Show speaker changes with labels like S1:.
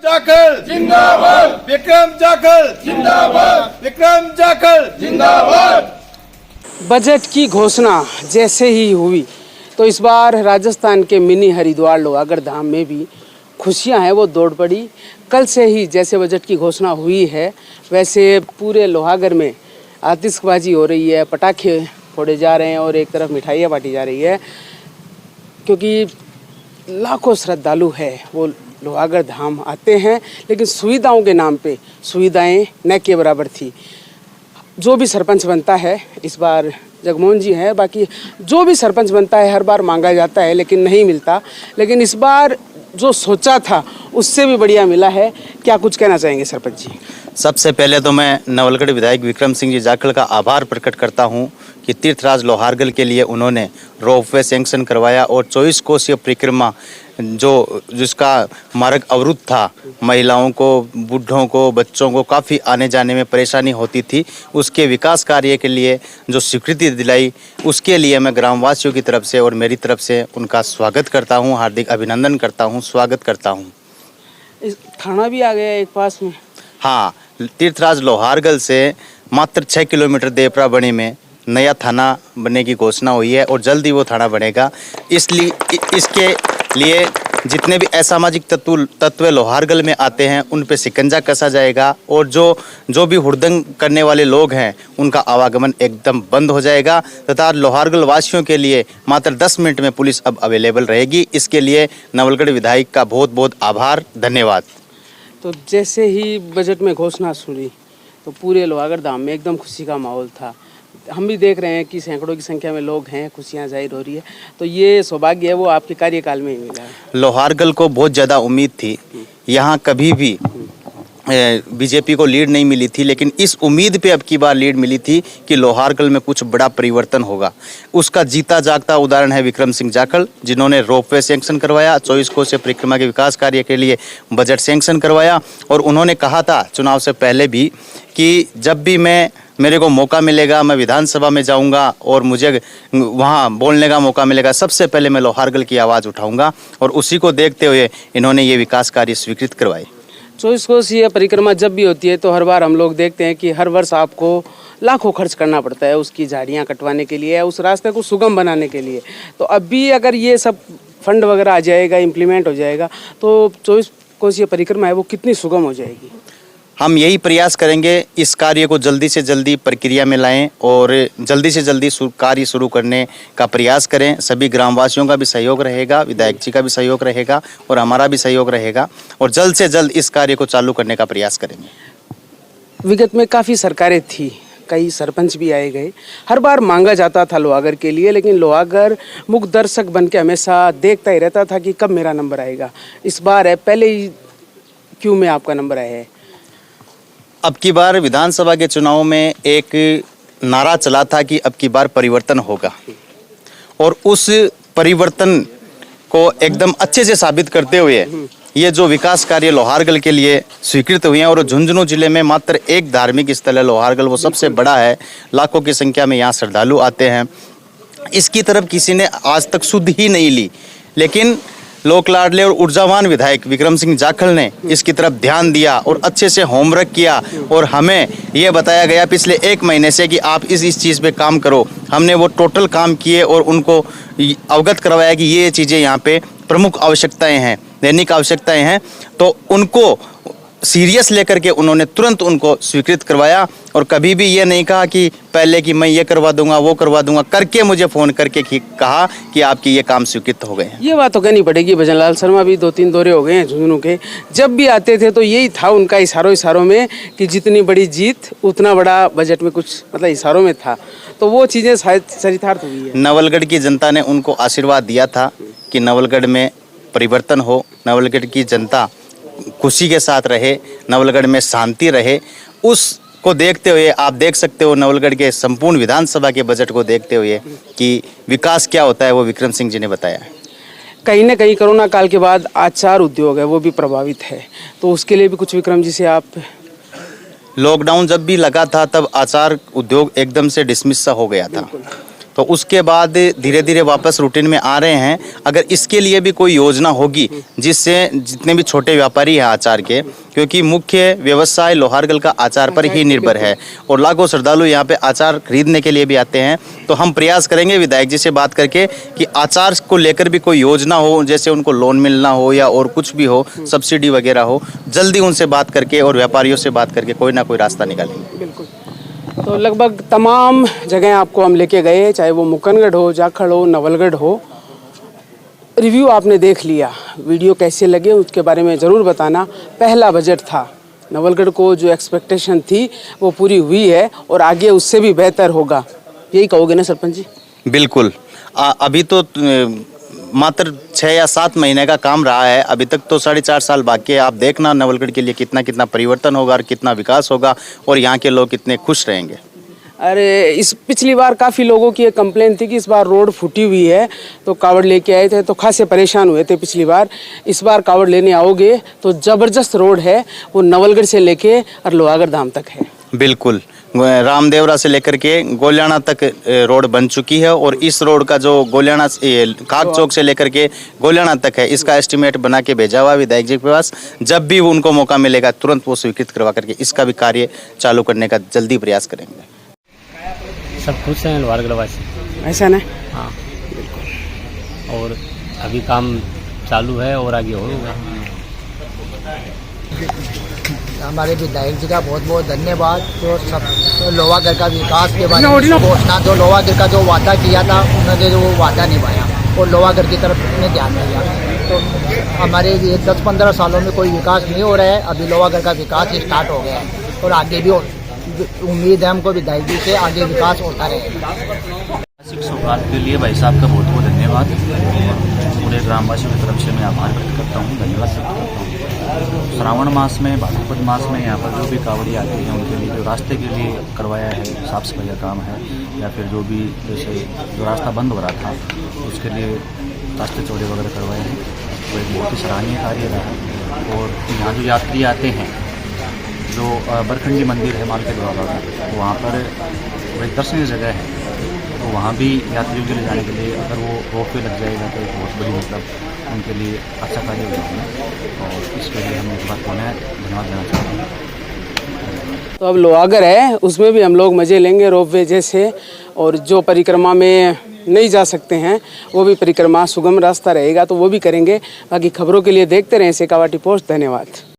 S1: जाखल जिंदाबाद, विक्रम जाखल जिंदाबाद, विक्रम जाखल जिंदाबाद।
S2: बजट की घोषणा जैसे ही हुई तो इस बार राजस्थान के मिनी हरिद्वार लोहागढ़ धाम में भी खुशियां हैं वो दौड़ पड़ी। कल से ही जैसे बजट की घोषणा हुई है वैसे पूरे लोहागढ़ में आतिशबाजी हो रही है, पटाखे फोड़े जा रहे हैं और एक तरफ मिठाइयाँ बांटी जा रही है, क्योंकि लाखों श्रद्धालु है वो लोहागढ़ धाम आते हैं। लेकिन सुविधाओं के नाम पे सुविधाएं न के बराबर थी। जो भी सरपंच बनता है, इस बार जगमोहन जी हैं, बाकी जो भी सरपंच बनता है हर बार मांगा जाता है लेकिन नहीं मिलता। लेकिन इस बार जो सोचा था उससे भी बढ़िया मिला है। क्या कुछ कहना चाहेंगे सरपंच जी?
S3: सबसे पहले तो मैं नवलगढ़ विधायक विक्रम सिंह जी जाखल का आभार प्रकट करता हूं कि तीर्थराज लोहारगढ़ के लिए उन्होंने रोपवे सैंक्शन करवाया और 24 कोसीय परिक्रमा जिसका मार्ग अवरुद्ध था, महिलाओं को, बूढ़ों को, बच्चों को काफ़ी आने जाने में परेशानी होती थी, उसके विकास कार्य के लिए जो स्वीकृति दिलाई उसके लिए मैं ग्रामवासियों की तरफ से और मेरी तरफ से उनका स्वागत करता हूं, हार्दिक अभिनंदन करता हूं, स्वागत करता हूं।
S2: थाना भी आ गया एक पास में।
S3: हाँ, तीर्थराज लोहारगढ़ से मात्र 6 किलोमीटर देवपरा बनी में नया थाना बनने की घोषणा हुई है और जल्द ही वो थाना बनेगा। इसलिए इसके लिए जितने भी असामाजिक तत्व लोहारगढ़ में आते हैं उन पे शिकंजा कसा जाएगा और जो भी हुड़दंग करने वाले लोग हैं उनका आवागमन एकदम बंद हो जाएगा तथा लोहारगढ़ वासियों के लिए मात्र 10 मिनट में पुलिस अब अवेलेबल रहेगी। इसके लिए नवलगढ़ विधायक का बहुत बहुत आभार, धन्यवाद।
S2: तो जैसे ही बजट में घोषणा सुनी तो पूरे लोहागढ़ धाम में एकदम खुशी का माहौल था। हम भी देख रहे हैं कि सैकड़ों की संख्या में लोग हैं, खुशियां जाहिर हो रही है। तो ये सौभाग्य है वो आपके कार्यकाल में ही मिला है।
S3: लोहारगढ़ को बहुत ज़्यादा उम्मीद थी, यहाँ कभी भी बीजेपी को लीड नहीं मिली थी, लेकिन इस उम्मीद पे अब की बार लीड मिली थी कि लोहारगढ़ में कुछ बड़ा परिवर्तन होगा। उसका जीता जागता उदाहरण है विक्रम सिंह जाखल, जिन्होंने रोपवे सैंक्शन करवाया, 24 कोसीय परिक्रमा के विकास कार्य के लिए बजट सैंक्शन करवाया। और उन्होंने कहा था चुनाव से पहले भी कि जब भी मेरे को मौका मिलेगा मैं विधानसभा में जाऊंगा और मुझे वहां बोलने का मौका मिलेगा, सबसे पहले मैं लोहारगढ़ की आवाज़ उठाऊंगा। और उसी को देखते हुए इन्होंने ये विकास कार्य स्वीकृत करवाए।
S2: 24 कोसीय परिक्रमा जब भी होती है तो हर बार हम लोग देखते हैं कि हर वर्ष आपको लाखों खर्च करना पड़ता है उसकी झाड़ियाँ कटवाने के लिए, उस रास्ते को सुगम बनाने के लिए। तो अभी अगर ये सब फंड वगैरह आ जाएगा, इम्प्लीमेंट हो जाएगा, तो 24 कोसीय परिक्रमा है वो कितनी सुगम हो जाएगी।
S3: हम यही प्रयास करेंगे इस कार्य को जल्दी से जल्दी प्रक्रिया में लाएं और जल्दी से जल्दी कार्य शुरू करने का प्रयास करें। सभी ग्रामवासियों का भी सहयोग रहेगा, विधायक जी का भी सहयोग रहेगा और हमारा भी सहयोग रहेगा और जल्द से जल्द इस कार्य को चालू करने का प्रयास करेंगे।
S2: विगत में काफ़ी सरकारें थी, कई सरपंच भी आए गए, हर बार मांगा जाता था लोहागढ़ के लिए, लेकिन लोहागढ़ मुख्य दर्शक बन के हमेशा देखता ही रहता था कि कब मेरा नंबर आएगा। इस बार है, पहले ही क्यों में आपका नंबर आया है?
S3: अब की बार विधानसभा के चुनाव में एक नारा चला था कि अब की बार परिवर्तन होगा और उस परिवर्तन को एकदम अच्छे से साबित करते हुए ये जो विकास कार्य लोहारगढ़ के लिए स्वीकृत हुए हैं। और झुंझुनू जिले में मात्र एक धार्मिक स्थल है लोहारगढ़, वो सबसे बड़ा है, लाखों की संख्या में यहाँ श्रद्धालु आते हैं। इसकी तरफ किसी ने आज तक सुध ही नहीं ली, लेकिन लोक लाडले और ऊर्जावान विधायक विक्रम सिंह जाखल ने इसकी तरफ ध्यान दिया और अच्छे से होमवर्क किया और हमें ये बताया गया पिछले 1 महीने से कि आप इस चीज़ पे काम करो। हमने वो टोटल काम किए और उनको अवगत करवाया कि ये चीज़ें यहाँ पे प्रमुख आवश्यकताएं हैं, दैनिक आवश्यकताएं हैं। तो उनको सीरियस लेकर के उन्होंने तुरंत उनको स्वीकृत करवाया और कभी भी ये नहीं कहा कि पहले कि मैं ये करवा दूंगा वो करवा दूंगा, करके मुझे फ़ोन करके कहा कि आपके ये काम स्वीकृत हो गए हैं।
S2: ये बात तो कहनी पड़ेगी, भजनलाल शर्मा भी 2-3 दौरे हो गए हैं झुंझुनू के, जब भी आते थे तो यही था उनका इशारों में कि जितनी बड़ी जीत उतना बड़ा बजट में कुछ मतलब इशारों में था, तो वो चीज़ें शायद चरितार्थ हुई है।
S3: नवलगढ़ की जनता ने उनको आशीर्वाद दिया था कि नवलगढ़ में परिवर्तन हो, नवलगढ़ की जनता खुशी के साथ रहे, नवलगढ़ में शांति रहे। उसको देखते हुए आप देख सकते हो नवलगढ़ के संपूर्ण विधानसभा के बजट को देखते हुए कि विकास क्या होता है वो विक्रम सिंह जी ने बताया।
S2: कहीं ना कहीं कोरोना काल के बाद आचार उद्योग है वो भी प्रभावित है, तो उसके लिए भी कुछ विक्रम जी से आप।
S3: लॉकडाउन जब भी लगा था तब आचार उद्योग एकदम से डिसमिस सा हो गया था, तो उसके बाद धीरे धीरे वापस रूटीन में आ रहे हैं। अगर इसके लिए भी कोई योजना होगी जिससे जितने भी छोटे व्यापारी हैं आचार के, क्योंकि मुख्य व्यवसाय लोहारगल का आचार पर ही निर्भर है और लाखों श्रद्धालु यहाँ पे आचार खरीदने के लिए भी आते हैं, तो हम प्रयास करेंगे विधायक जी से बात करके कि आचार को लेकर भी कोई योजना हो, जैसे उनको लोन मिलना हो या और कुछ भी हो, सब्सिडी वगैरह हो, जल्दी उनसे बात करके और व्यापारियों से बात करके कोई ना कोई रास्ता निकालेंगे।
S2: बिल्कुल, तो लगभग तमाम जगह आपको हम लेके गए, चाहे वो मुकनगढ़ हो, जाखड़ हो, नवलगढ़ हो। रिव्यू आपने देख लिया, वीडियो कैसे लगे उसके बारे में ज़रूर बताना। पहला बजट था, नवलगढ़ को जो एक्सपेक्टेशन थी वो पूरी हुई है और आगे उससे भी बेहतर होगा, यही कहोगे ना सरपंच जी?
S3: बिल्कुल, अभी तो मात्र 6 या 7 महीने का काम रहा है, अभी तक तो 4.5 साल बाकी है। आप देखना नवलगढ़ के लिए कितना कितना परिवर्तन होगा और कितना विकास होगा और यहाँ के लोग कितने खुश रहेंगे।
S2: अरे इस पिछली बार काफ़ी लोगों की एक कंप्लेंट थी कि इस बार रोड फूटी हुई है, तो कावड़ लेके आए थे तो खासे परेशान हुए थे पिछली बार। इस बार कावड़ लेने आओगे तो ज़बरदस्त रोड है, वो नवलगढ़ से लेके और लोहागढ़ धाम तक है।
S3: बिल्कुल, रामदेवरा से लेकर के गोलियाना तक रोड बन चुकी है और इस रोड का जो गोलियाना खाक चौक से लेकर के गोलियाना तक है, इसका एस्टिमेट बना के भेजा हुआ विधायक जी के पास। जब भी उनको मौका मिलेगा तुरंत वो स्वीकृत करवा करके इसका भी कार्य चालू करने का जल्दी प्रयास करेंगे।
S4: सब खुश हैं लोहारगढ़ वासी,
S2: ऐसा ना?
S4: हाँ और अभी काम चालू है और आगे होगा।
S5: हमारे विधायक जी का बहुत बहुत धन्यवाद। तो सब तो लोहागढ़ का विकास के बारे में घोषणा, जो लोहागढ़ का जो वादा किया था उन्होंने जो वो वादा निभाया और लोहागढ़ की तरफ उन्हें ध्यान दिया। तो हमारे ये 10-15 सालों में कोई विकास नहीं हो रहा है, अभी लोहागढ़ का विकास स्टार्ट हो गया है और आगे भी उम्मीद है हमको विधायक जी से आगे विकास होता रहेगा।
S6: मानसिक सौगात के लिए भाई साहब का बहुत बहुत धन्यवाद। पूरे ग्रामवासियों की तरफ से मैं आभार व्यक्त करता हूँ, धन्यवाद व्यक्त करता हूँ। श्रावण मास में, भाद्रपद मास में यहाँ पर जो भी कांवड़ी आते हैं उनके लिए जो रास्ते के लिए करवाया है, साफ़ सफाई का काम है, या फिर जो भी जैसे जो रास्ता बंद हो रहा था उसके लिए रास्ते चौड़े वगैरह करवाए हैं, वो एक बहुत ही सराहनीय कार्य रहा है। और यहाँ जो यात्री आते हैं, जो बरखंडी मंदिर है मालके बाबा का, तो वहाँ पर वो एक दर्शनीय जगह है, तो वहाँ भी यात्रियों के लिए जाने के लिए अगर वो रोप वे लग जाएगा तो एक बहुत बड़ी मतलब उनके लिए अच्छा कार्य हो जाएगा और इसके लिए हम एक बार पुनः धन्यवाद देना चाहते हैं।
S2: तो अब लोहागढ़ है उसमें भी हम लोग मज़े लेंगे रोप वे जैसे, और जो परिक्रमा में नहीं जा सकते हैं वो भी परिक्रमा सुगम रास्ता रहेगा तो वो भी करेंगे। बाकी खबरों के लिए देखते रहें शेखावाटी पोस्ट। धन्यवाद।